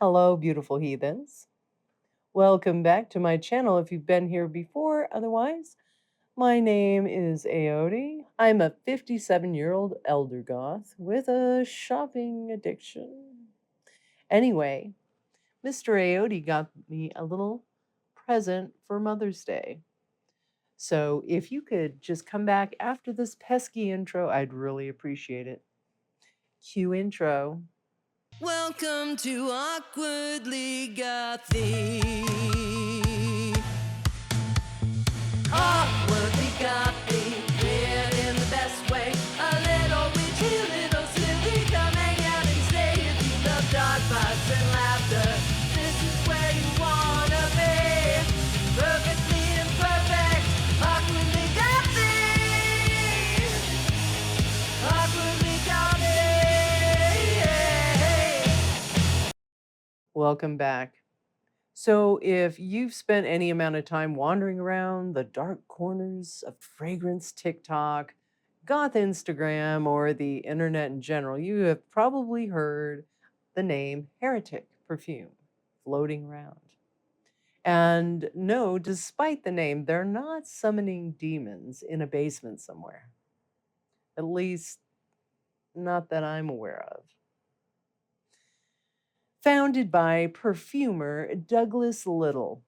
Hello, beautiful heathens. Welcome back to my channel if you've been here before. Otherwise, my name is Aoide. I'm a 57-year-old elder goth with a shopping addiction. Anyway, Mr. Aoide got me a little present for Mother's Day. So if you could just come back after this pesky intro, I'd really appreciate it. Cue intro. Welcome to Awkwardly Gothy. Awkwardly Gothy, weird in the best way. A little witchy, a little silly. Come hang out and stay if you love dark vibes and laughter. This is where you wanna be. Perfectly imperfect, awkwardly Gothy. Awkwardly Gothy. Welcome back. So, if you've spent any amount of time wandering around the dark corners of fragrance TikTok, goth Instagram, or the internet in general, you have probably heard the name Heretic Perfume floating around. And no, despite the name, they're not summoning demons in a basement somewhere. At least, not that I'm aware of. Founded by perfumer Douglas Little,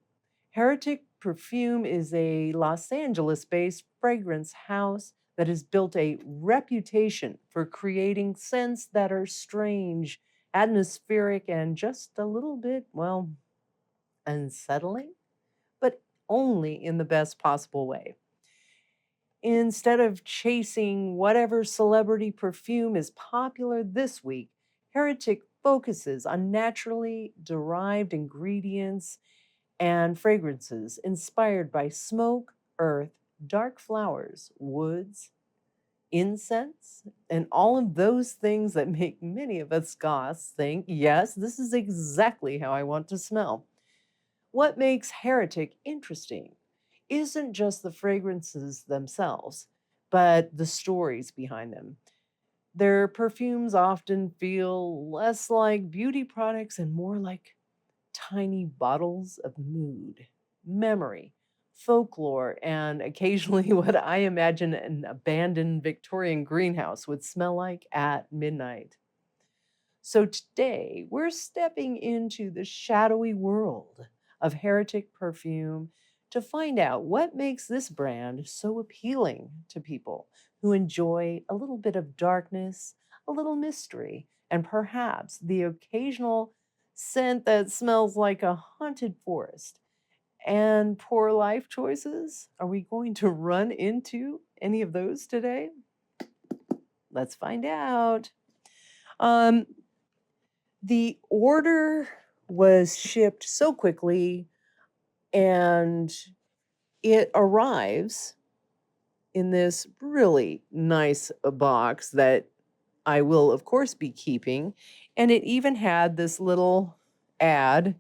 Heretic Perfume is a Los Angeles based fragrance house that has built a reputation for creating scents that are strange, atmospheric, and just a little bit, well, unsettling, but only in the best possible way. Instead of chasing whatever celebrity perfume is popular this week, Heretic focuses on naturally derived ingredients and fragrances inspired by smoke, earth, dark flowers, woods, incense, and all of those things that make many of us goths think, yes, this is exactly how I want to smell. What makes Heretic interesting isn't just the fragrances themselves, but the stories behind them. Their perfumes often feel less like beauty products and more like tiny bottles of mood, memory, folklore, and occasionally what I imagine an abandoned Victorian greenhouse would smell like at midnight. So today, we're stepping into the shadowy world of Heretic Perfume to find out what makes this brand so appealing to people who enjoy a little bit of darkness, a little mystery, and perhaps the occasional scent that smells like a haunted forest. And poor life choices? Are we going to run into any of those today? Let's find out. Um, the order was shipped so quickly, and it arrives in this really nice box that I will, of course, be keeping. And it even had this little ad.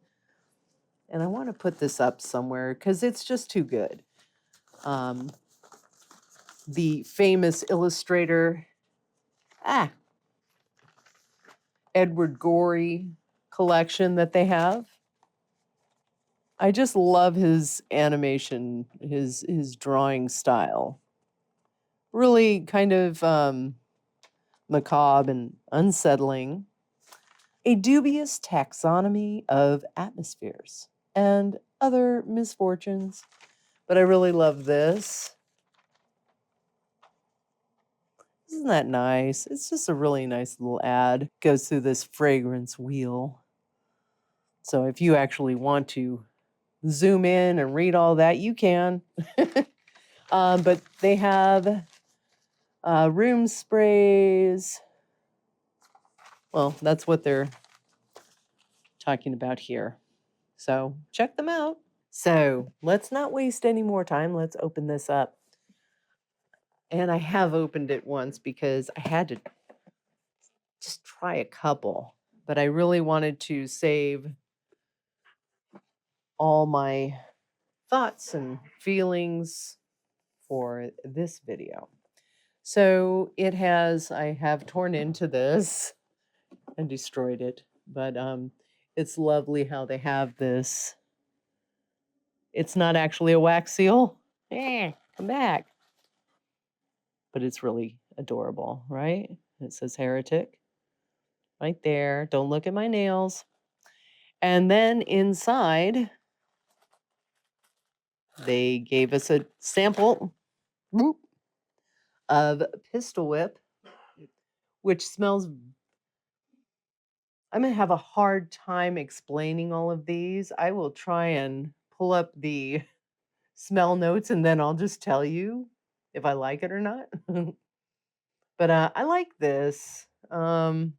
And I want to put this up somewhere because it's just too good. Um, the famous illustrator, Edward Gorey collection that they have. I just love his animation, his drawing style. Really kind of macabre and unsettling. A dubious taxonomy of atmospheres and other misfortunes. But I really love this. Isn't that nice? It's just a really nice little ad. Goes through this fragrance wheel. So if you actually want to zoom in and read all that, you can. But they have room sprays. Well, that's what they're talking about here. So check them out. So let's not waste any more time. Let's open this up. And I have opened it once because I had to just try a couple, but I really wanted to save all my thoughts and feelings for this video. So I have torn into this and destroyed it, but It's lovely how they have this. It's not actually a wax seal. Come back. But it's really adorable, right? It says Heretic right there. Don't look at my nails. And then inside, they gave us a sample of Pistol Whip, which smells. I'm going to have a hard time explaining all of these. I will try and pull up the smell notes and then I'll just tell you if I like it or not. But I like this. I'll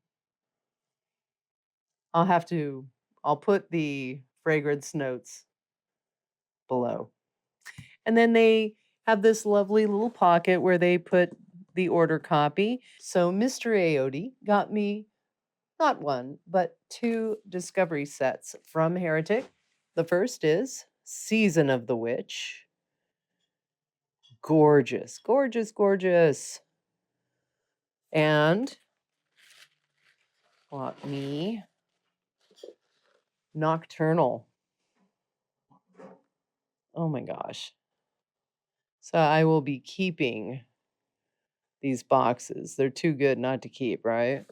have to, I'll put the fragrance notes below. And then they have this lovely little pocket where they put the order copy. So Mr. Aoide got me not one, but two discovery sets from Heretic. The first is Season of the Witch. Gorgeous, gorgeous, gorgeous. And got me Nocturnal. Oh my gosh. So I will be keeping these boxes. They're too good not to keep, right?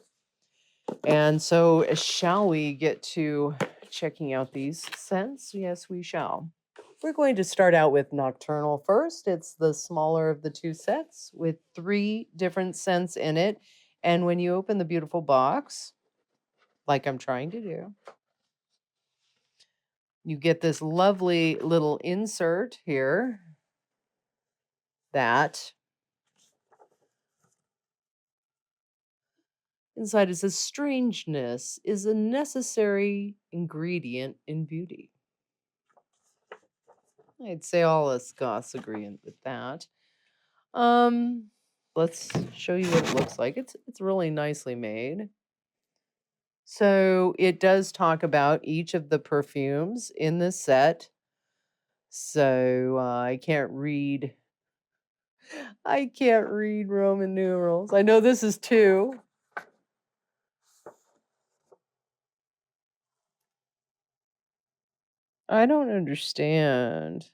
And so, shall we get to checking out these scents? Yes, we shall. We're going to start out with Nocturnal first. It's the smaller of the two sets with 3 different scents in it. And when you open the beautiful box, like I'm trying to do, you get this lovely little insert here that inside it says strangeness is a necessary ingredient in beauty. I'd say all us goths agree with that. Um, let's show you what it looks like. It's really nicely made. So it does talk about each of the perfumes in the set. So I can't read. I can't read Roman numerals. I know this is 2. I don't understand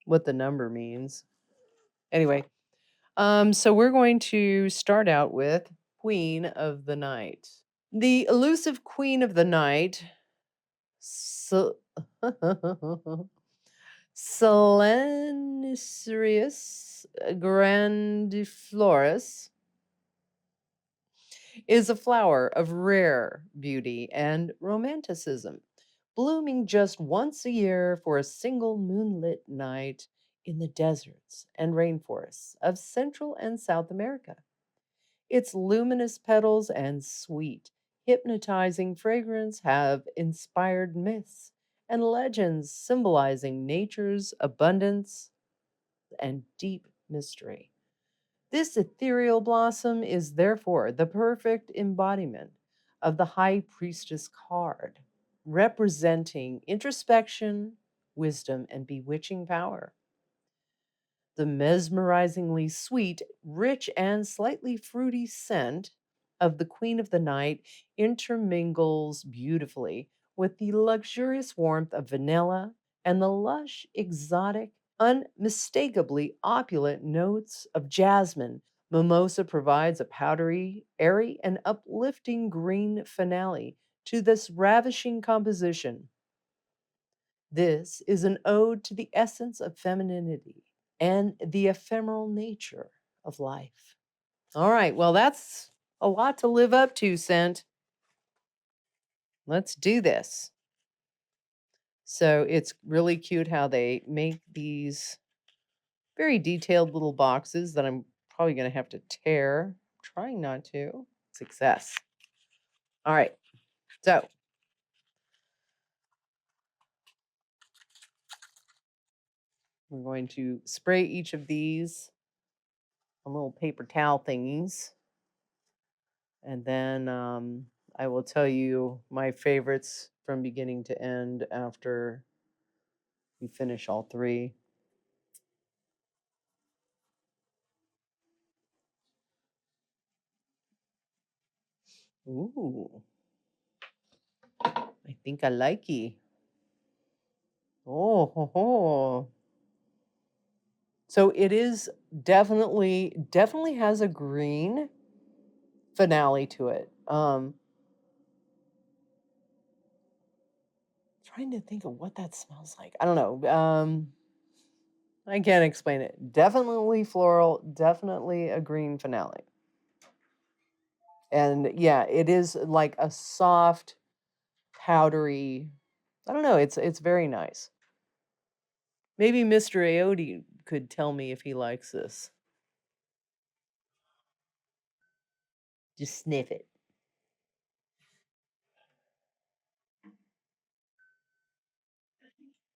what the number means. Anyway, so we're going to start out with Queen of the Night. The elusive Queen of the Night, Silencerius grandiflorus, is a flower of rare beauty and romanticism, blooming just once a year for a single moonlit night in the deserts and rainforests of Central and South America. Its luminous petals and sweet, hypnotizing fragrance have inspired myths and legends symbolizing nature's abundance and deep mystery. This ethereal blossom is therefore the perfect embodiment of the High Priestess card, representing introspection, wisdom, and bewitching power. The mesmerizingly sweet, rich, and slightly fruity scent of the Queen of the Night intermingles beautifully with the luxurious warmth of vanilla and the lush, exotic, unmistakably opulent notes of jasmine. Mimosa provides a powdery, airy, and uplifting green finale to this ravishing composition. This is an ode to the essence of femininity and the ephemeral nature of life. All right, well, that's a lot to live up to, Scent. Let's do this. So it's really cute how they make these very detailed little boxes that I'm probably going to have to tear. Trying not to. Success. All right, so we're going to spray each of these on little paper towel thingies. And then I will tell you my favorites from beginning to end after we finish all 3. Ooh. think I like it. Oh, ho, ho. So it is definitely has a green finale to it. Trying to think of what that smells like. I don't know. I can't explain it. Definitely floral, definitely a green finale. And yeah, it is like a soft, powdery. I don't know. It's very nice. Maybe Mr. Aoide could tell me if he likes this. Just sniff it.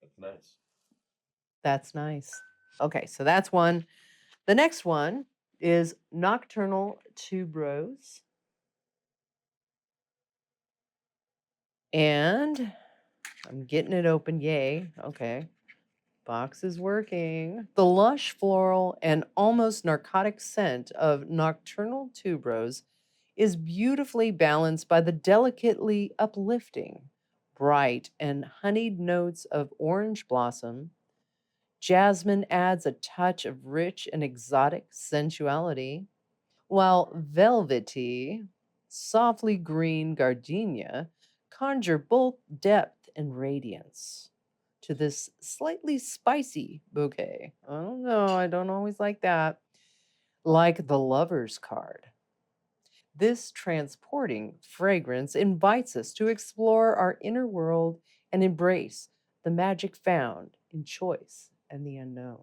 That's nice. That's nice. Okay, so that's one. The next one is Nocturnal Tuberose. And I'm getting it open. Yay. Okay. Box is working. The lush floral and almost narcotic scent of Nocturnal Tuberose is beautifully balanced by the delicately uplifting, bright, and honeyed notes of orange blossom. Jasmine adds a touch of rich and exotic sensuality, while velvety, softly green gardenia conjure both depth and radiance to this slightly spicy bouquet. I don't know, I don't always like that. Like the lover's card. This transporting fragrance invites us to explore our inner world and embrace the magic found in choice and the unknown.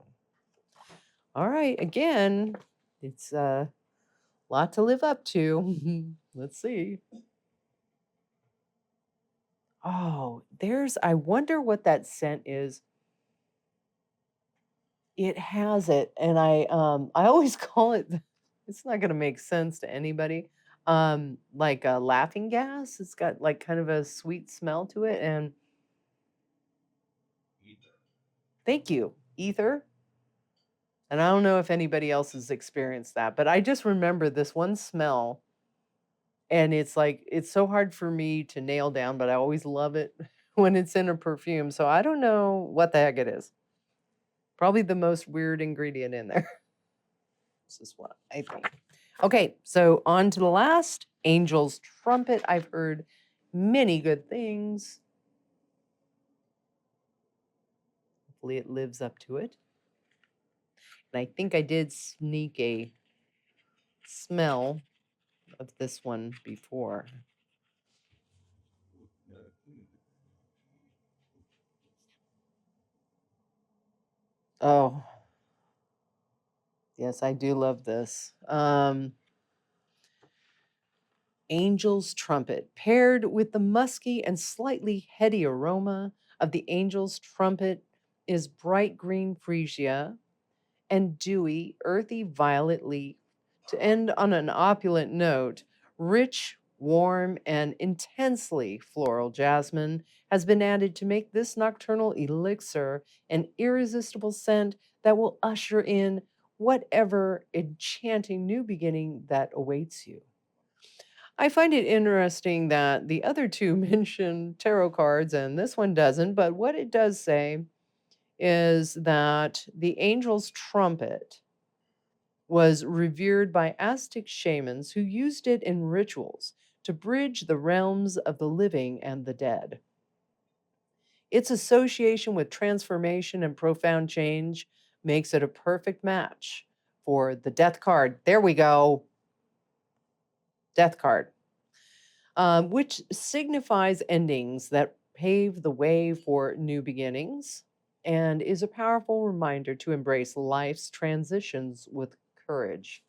All right, again, it's a lot to live up to. Let's see. Oh, I wonder what that scent is. It has it, and I always call it, it's not gonna make sense to anybody. Like a laughing gas. It's got like kind of a sweet smell to it, and Ether. thank you, ether. And I don't know if anybody else has experienced that, but I just remember this one smell, and it's like it's so hard for me to nail down, but I always love it when it's in a perfume. So I don't know what the heck it is. Probably the most weird ingredient in there. This is what I think. Okay, so on to the last, Angel's Trumpet. I've heard many good things. Hopefully it lives up to it. And I think I did sneak a smell of this one before. Oh, yes, I do love this. Angel's Trumpet, paired with the musky and slightly heady aroma of the Angel's Trumpet, is bright green freesia and dewy, earthy violet leaf. To end on an opulent note, rich, warm, and intensely floral jasmine has been added to make this nocturnal elixir an irresistible scent that will usher in whatever enchanting new beginning that awaits you. I find it interesting that the other two mention tarot cards and this one doesn't, but what it does say is that the angel's trumpet was revered by Aztec shamans who used it in rituals to bridge the realms of the living and the dead. Its association with transformation and profound change makes it a perfect match for the death card. There we go. Death card. Which signifies endings that pave the way for new beginnings and is a powerful reminder to embrace life's transitions with courage.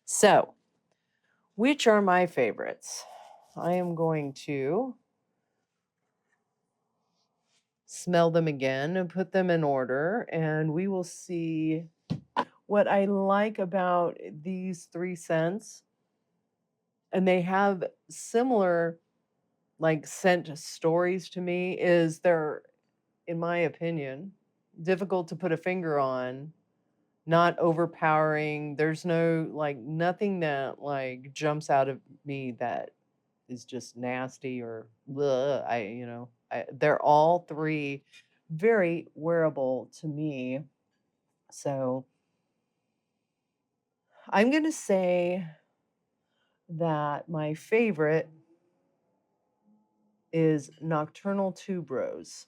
So, which are my favorites? I am going to smell them again and put them in order, and we will see what I like about these three scents. And they have similar like scent stories to me, is they're, in my opinion, difficult to put a finger on, not overpowering. There's no like nothing that like jumps out of me that is just nasty or bleh, they're all three very wearable to me. So I'm going to say that my favorite is Nocturnal Tuberose.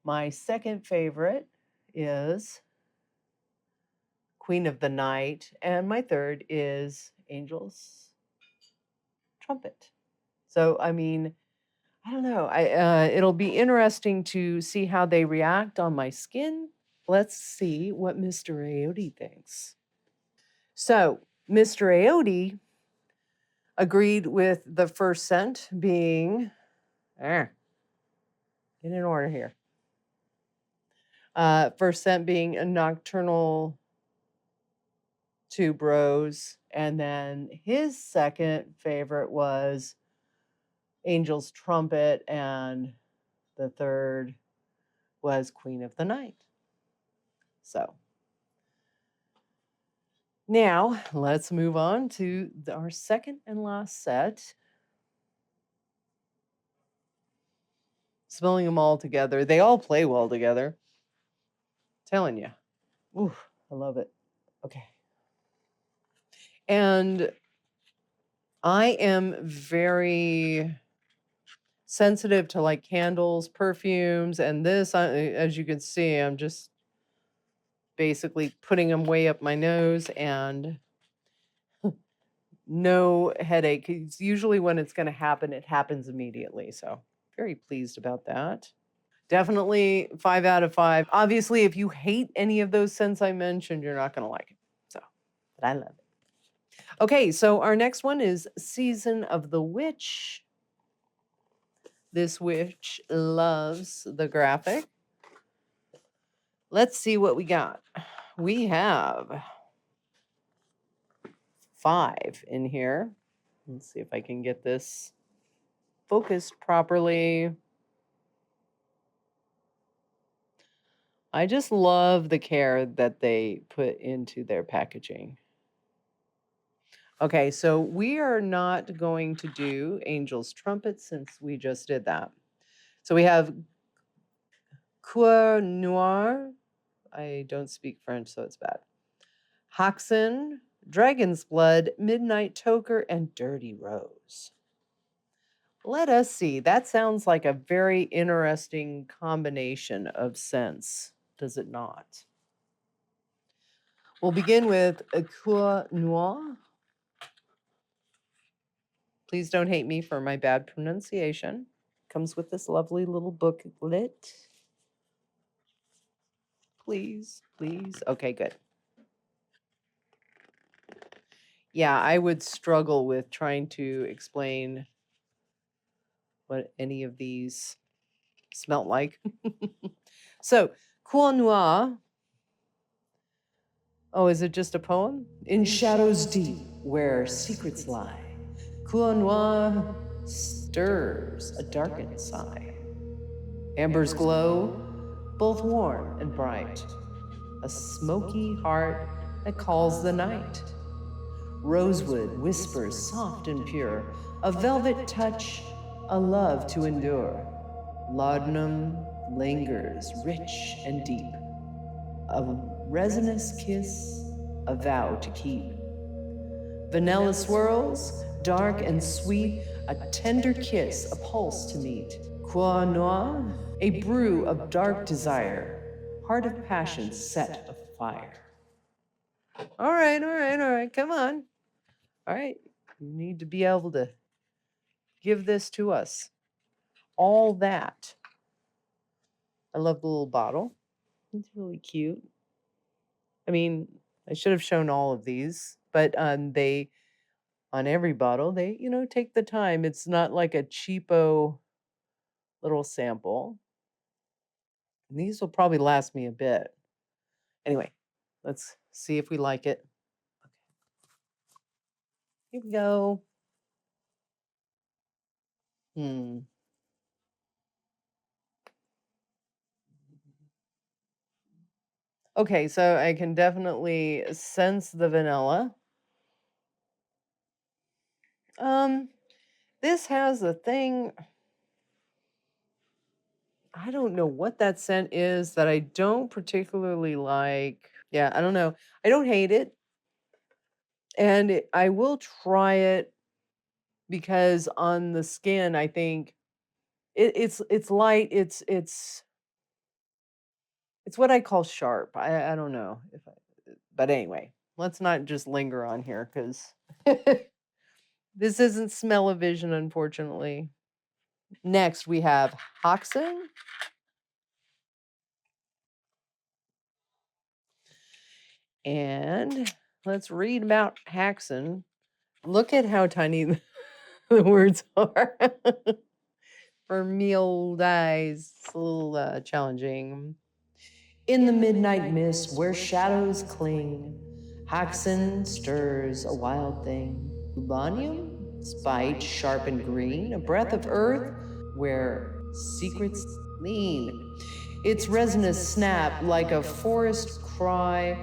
My second favorite is Queen of the Night, and my third is Angel's Trumpet. So, I mean, I don't know. It'll be interesting to see how they react on my skin. Let's see what Mr. Aoide thinks. So, Mr. Aoide agreed with the first scent being, get in order here. First scent being a Nocturnal Tuberose, and then his second favorite was Angel's Trumpet, and the third was Queen of the Night. So now let's move on to our second and last set. Smelling them all together. They all play well together. Telling you. Ooh, I love it. Okay. And I am very sensitive to like candles, perfumes, and this, as you can see, I'm just basically putting them way up my nose and no headache. It's usually when it's going to happen, it happens immediately. So very pleased about that. Definitely 5 out of 5. Obviously, if you hate any of those scents I mentioned, you're not going to like it. So, but I love it. Okay, so our next one is Season of the Witch. This witch loves the graphic. Let's see what we got. We have 5 in here. Let's see if I can get this focused properly. I just love the care that they put into their packaging. Okay, so we are not going to do Angel's Trumpet since we just did that. So we have Coeur Noir. I don't speak French, so it's bad. Hoxen, Dragon's Blood, Midnight Toker, and Dirty Rose. Let us see. That sounds like a very interesting combination of scents, does it not? We'll begin with a Coeur Noir. Please don't hate me for my bad pronunciation. Comes with this lovely little booklet. Please, please. Okay, good. Yeah, I would struggle with trying to explain what any of these smelt like. So, Coeur Noir. Oh, is it just a poem? In shadows deep, where secrets lie, Coeur Noir stirs a darkened sigh. Embers glow, both warm and bright, a smoky heart that calls the night. Rosewood whispers soft and pure, a velvet touch, a love to endure. Laudanum lingers rich and deep, a resinous kiss, a vow to keep. Vanilla swirls, dark and sweet, a tender kiss, a pulse to meet. Coeur Noir, a brew of dark desire, heart of passion set afire. All right, come on. All right, you need to be able to give this to us. All that. I love the little bottle. It's really cute. I mean, I should have shown all of these, but they, on every bottle, they, take the time. It's not like a cheapo little sample. And these will probably last me a bit. Anyway, let's see if we like it. Here we go. Hmm. Okay, so I can definitely sense the vanilla. This has a thing, I don't know what that scent is that I don't particularly like. Yeah, I don't know. I don't hate it, and I will try it because on the skin, I think it's light. It's what I call sharp. I don't know if I, but anyway, let's not just linger on here because this isn't smell-o-vision, unfortunately. Next, we have Hoxton. And let's read about Haxon. Look at how tiny the words are. For meal dies, it's a little challenging. In the midnight mist where shadows cling, Haxon stirs a wild thing. Ubanium, spite sharp and green, a breath of earth where secrets lean. Its resinous snap like a forest cry,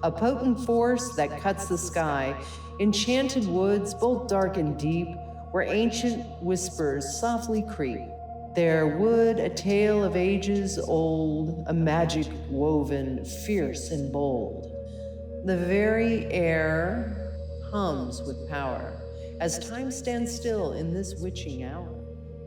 a potent force that cuts the sky. Enchanted woods, both dark and deep, where ancient whispers softly creep. Their wood, a tale of ages old, a magic woven, fierce and bold. The very air hums with power as time stands still in this witching hour.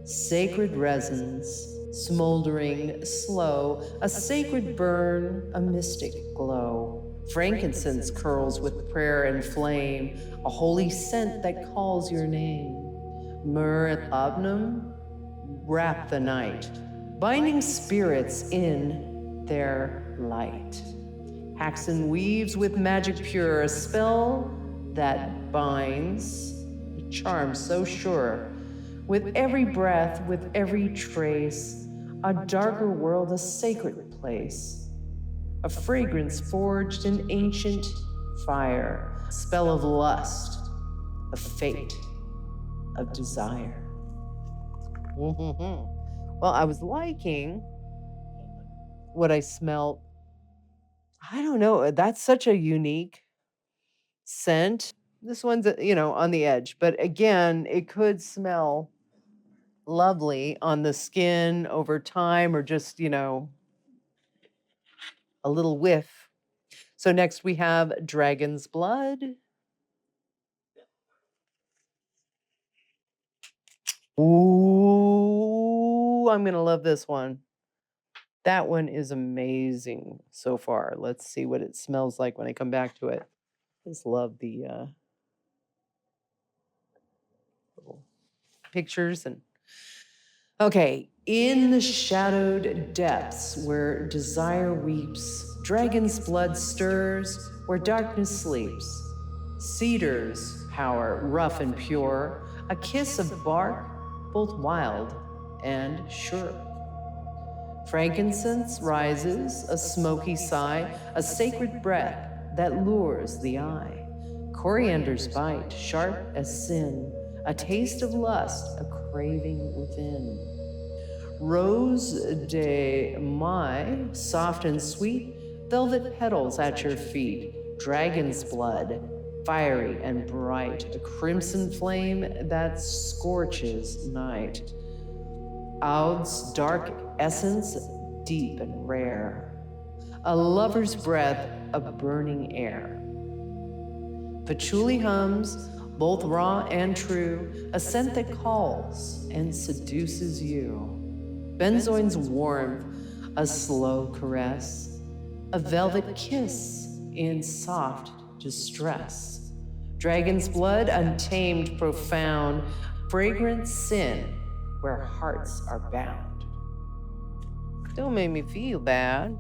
Sacred resins, smoldering slow, a sacred burn, a mystic glow. Frankincense curls with prayer and flame, a holy scent that calls your name. Myrrh and labdanum wrap the night, binding spirits in their light. Haxon weaves with magic pure a spell that binds, a charm so sure. With every breath, with every trace, a darker world, a sacred place. A fragrance forged in ancient fire, spell of lust, of fate, of desire. Well, I was liking what I smelled. I don't know. That's such a unique scent. This one's, on the edge, but again, it could smell lovely on the skin over time or just, a little whiff. So next we have Dragon's Blood. Ooh, I'm going to love this one. That one is amazing so far. Let's see what it smells like when I come back to it. Just love the little pictures and okay, in the shadowed depths where desire weeps, dragon's blood stirs where darkness sleeps. Cedars power rough and pure, a kiss of bark both wild and sure. Frankincense rises, a smoky sigh, a sacred breath that lures the eye. Coriander's bite, sharp as sin, a taste of lust, a craving within. Rose de Mai, soft and sweet, velvet petals at your feet, dragon's blood, fiery and bright, a crimson flame that scorches night. Aude's dark essence, deep and rare, a lover's breath of burning air. Patchouli hums, both raw and true, a scent that calls and seduces you. Benzoin's warmth, a slow caress, a velvet kiss in soft distress. Dragon's blood, untamed, profound, fragrant sin where hearts are bound. Don't make me feel bad.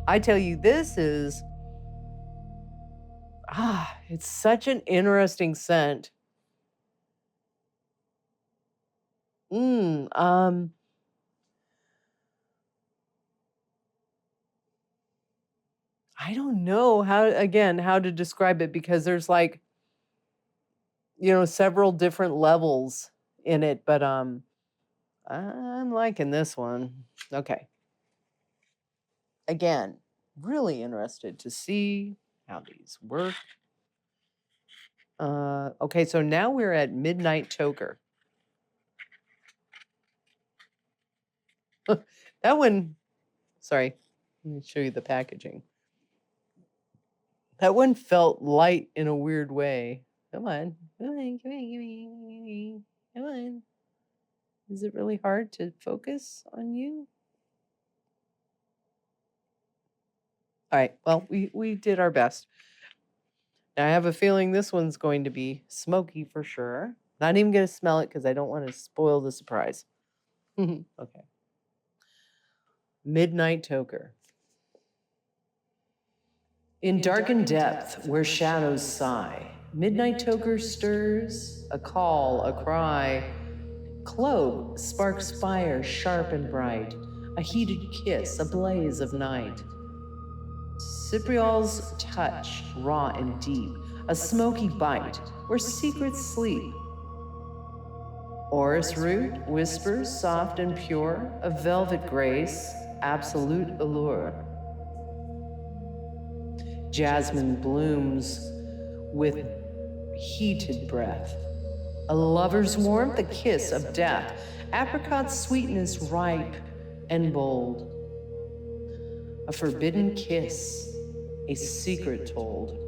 I tell you, this is, it's such an interesting scent. I don't know how to describe it because there's like, several different levels in it, but I'm liking this one. Okay. Again, really interested to see how these work. Okay, so now we're at Midnight Toker. That one, sorry, let me show you the packaging. That one felt light in a weird way. Come on, come on, come on, come on, come on. Is it really hard to focus on you? All right, well, we did our best. Now I have a feeling this one's going to be smoky for sure. Not even going to smell it because I don't want to spoil the surprise. Okay. Midnight Toker. In darkened depth where shadows sigh, Midnight Toker stirs, a call, a cry. Clove sparks fire sharp and bright, a heated kiss, a blaze of night. Cypriol's touch, raw and deep, a smoky bite, where secrets sleep. Orris root whispers soft and pure, a velvet grace, absolute allure. Jasmine blooms with heated breath, a lover's warmth, a kiss of death, apricot sweetness ripe and bold. A forbidden kiss, a secret told.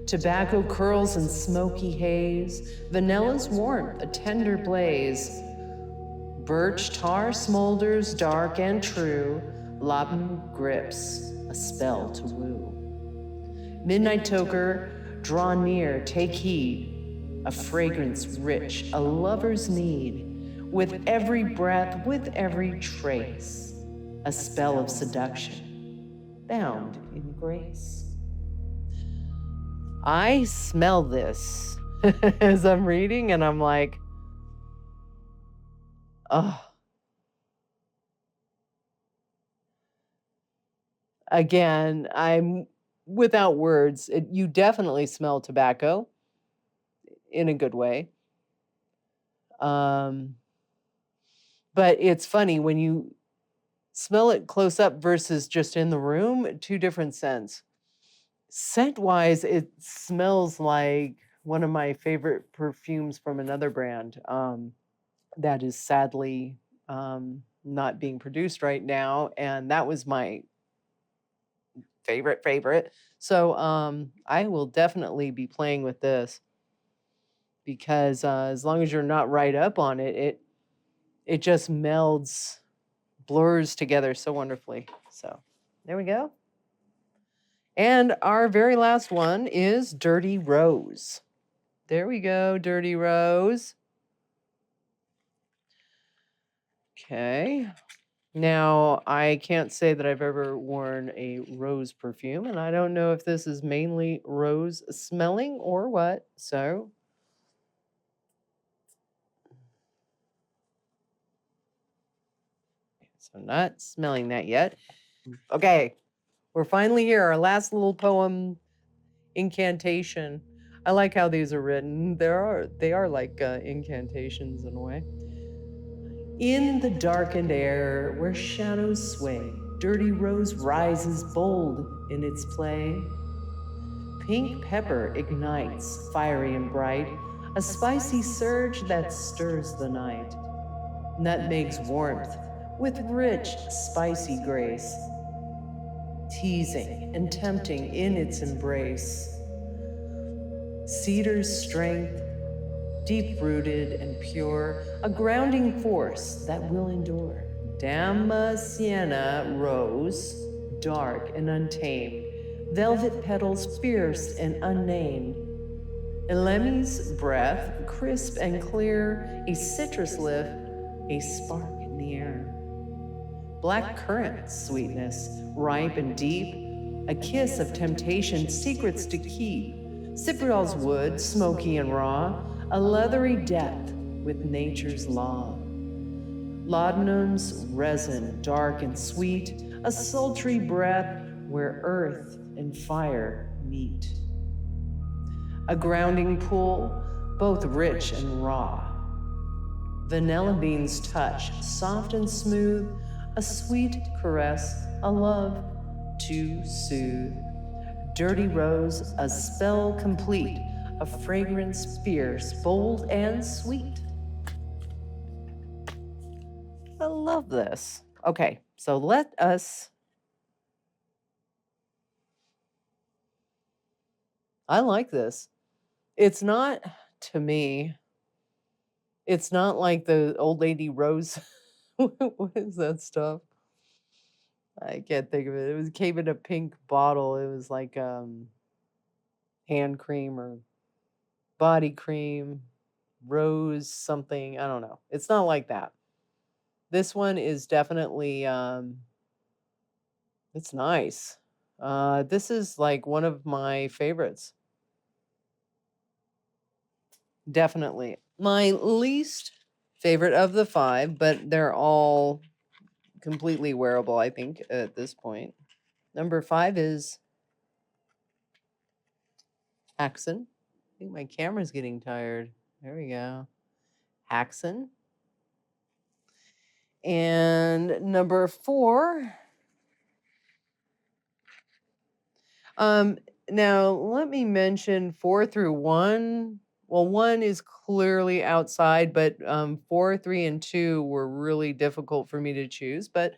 Tobacco curls in smoky haze, vanilla's warmth, a tender blaze. Birch tar smolders dark and true, laudanum grips, a spell to woo. Midnight Toker, draw near, take heed, a fragrance rich, a lover's need, with every breath, with every trace, a spell of seduction, bound in grace. I smell this as I'm reading, and I'm like, oh. Again, I'm without words. You definitely smell tobacco in a good way. But it's funny when you smell it close up versus just in the room, two different scents. Scent-wise, it smells like one of my favorite perfumes from another brand that is sadly not being produced right now, and that was my favorite. So I will definitely be playing with this because as long as you're not right up on it, it just melds, blurs together so wonderfully. So there we go. And our very last one is Dirty Rose. There we go, Dirty Rose. Okay. Now, I can't say that I've ever worn a rose perfume, and I don't know if this is mainly rose smelling or what. So not smelling that yet. Okay, we're finally here. Our last little poem incantation. I like how these are written. They are like incantations in a way. In the darkened air where shadows sway, Dirty Rose rises bold in its play. Pink pepper ignites, fiery and bright, a spicy surge that stirs the night. Nutmeg's warmth with rich, spicy grace, teasing and tempting in its embrace. Cedar's strength, deep-rooted and pure, a grounding force that will endure. Damascena rose, dark and untamed, velvet petals fierce and unnamed. Elemi's breath, crisp and clear, a citrus lift, a spark in the air. Black currant sweetness, ripe and deep, a kiss of temptation, secrets to keep. Cypriol's wood, smoky and raw, a leathery depth with nature's law. Laudanum's resin, dark and sweet, a sultry breath where earth and fire meet. A grounding pool, both rich and raw. Vanilla bean's touch, soft and smooth, a sweet caress, a love to soothe. Dirty Rose, a spell complete, A fragrance fierce, bold, and sweet. I love this. Okay, so let us. I like this. It's not, to me, it's not like the old lady rose. What is that stuff? I can't think of it. It came in a pink bottle. It was like hand cream or body cream, rose something. I don't know. It's not like that. This one is definitely it's nice. This is like one of my favorites. Definitely. My least favorite of the 5, but they're all completely wearable, I think, at this point. Number 5 is Haxon. I think my camera's getting tired. There we go. Haxon. And number 4. Now let me mention 4 through 1. Well, 1 is clearly outside, but 4, 3, and 2 were really difficult for me to choose, but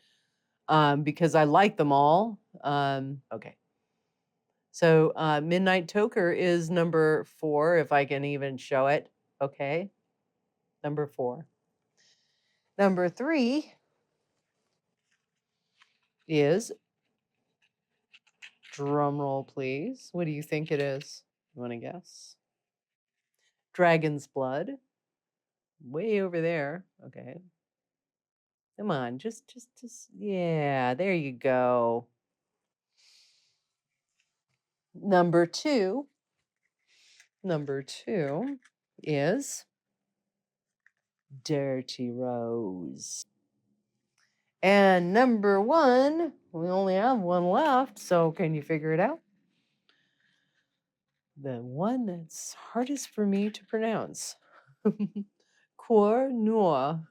because I like them all. Okay. So Midnight Toker is number 4, if I can even show it. Okay. Number 4. Number 3 is, drum roll please. What do you think it is? You want to guess? Dragon's Blood. Way over there. Okay. Come on, just, yeah, there you go. Number 2 is Dirty Rose. And number 1, we only have one left, so can you figure it out? The one that's hardest for me to pronounce. Coeur Noir.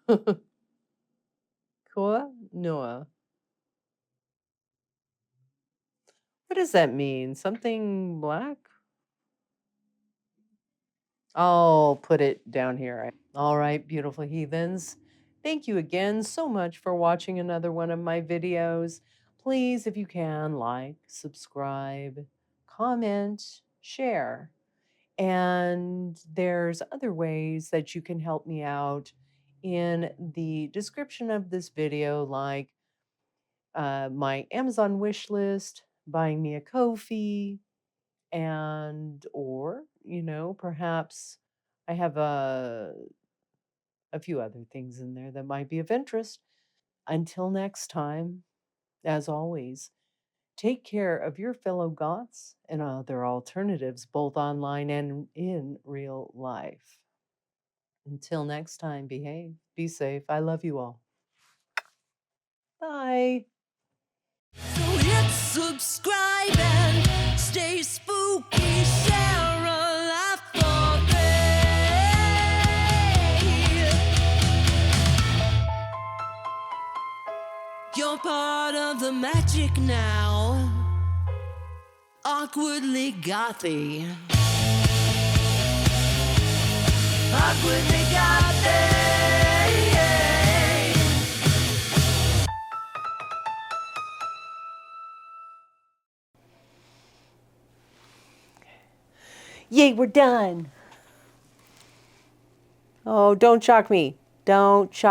Coeur Noir. What does that mean? Something black? I'll put it down here. All right, beautiful heathens. Thank you again so much for watching another one of my videos. Please, if you can, like, subscribe, comment, share. And there's other ways that you can help me out in the description of this video, like my Amazon wish list, buying me a Ko-fi, and or perhaps I have a few other things in there that might be of interest. Until next time, as always, take care of your fellow Goths and other alternatives, both online and in real life. Until next time, behave, be safe. I love you all. Bye. So hit subscribe and stay spooky. Share a laugh for free. You're part of the magic now. Awkwardly gothy. Awkwardly gothy. Yay, we're done. Oh, don't shock me. Don't shock